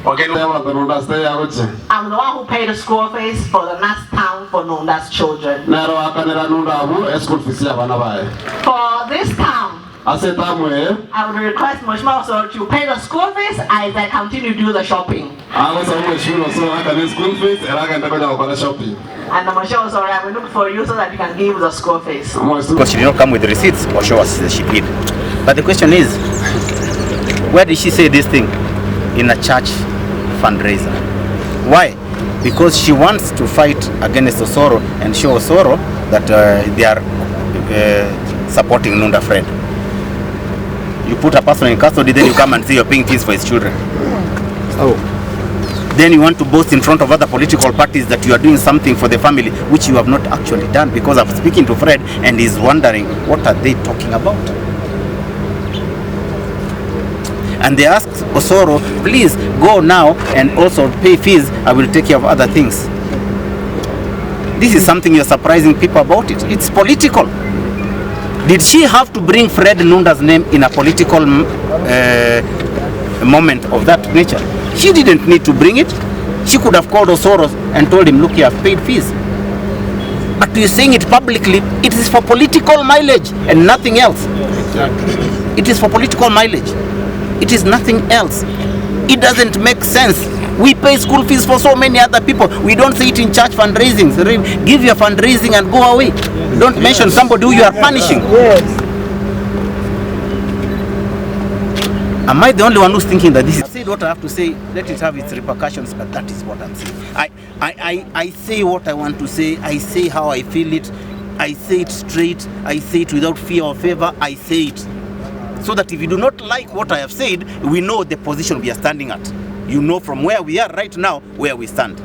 I'm the one who paid the school fees for the next town for Nunda's children. For this town, I would request Mheshimiwa Osoro to pay the school fees as I continue to do the shopping. And Mheshimiwa Osoro, I will look for you so that you can give the school fees. Because she did not come with the receipts or show us that she did. But the question is, where did she say this thing? In a church fundraiser. Why? Because she wants to fight against Osoro and show Osoro that they are supporting Nunda Fred. You put a person in custody, then you come and say you're paying fees for his children. Oh. Then you want to boast in front of other political parties that you are doing something for the family, which you have not actually done, because I'm speaking to Fred and he's wondering, what are they talking about? And they asked Osoro, please go now and also pay fees. I will take care of other things. This is something you're surprising people about it. It's political. Did she have to bring Fred Nunda's name in a political moment of that nature? She didn't need to bring it. She could have called Osoro and told him, look, you have paid fees. But you're saying it publicly, it is for political mileage and nothing else. It is for political mileage. It is nothing else. It doesn't make sense. We pay school fees for so many other people. We don't say it in church fundraisings. Give your fundraising and go away. Don't mention somebody who you are punishing. Yes. Am I the only one who's thinking that this is... I said what I have to say, let it have its repercussions, but that is what I'm saying. I say what I want to say. I say how I feel it. I say it straight. I say it without fear or favor. I say it. So that if you do not like what I have said, we know the position we are standing at. You know from where we are right now, where we stand.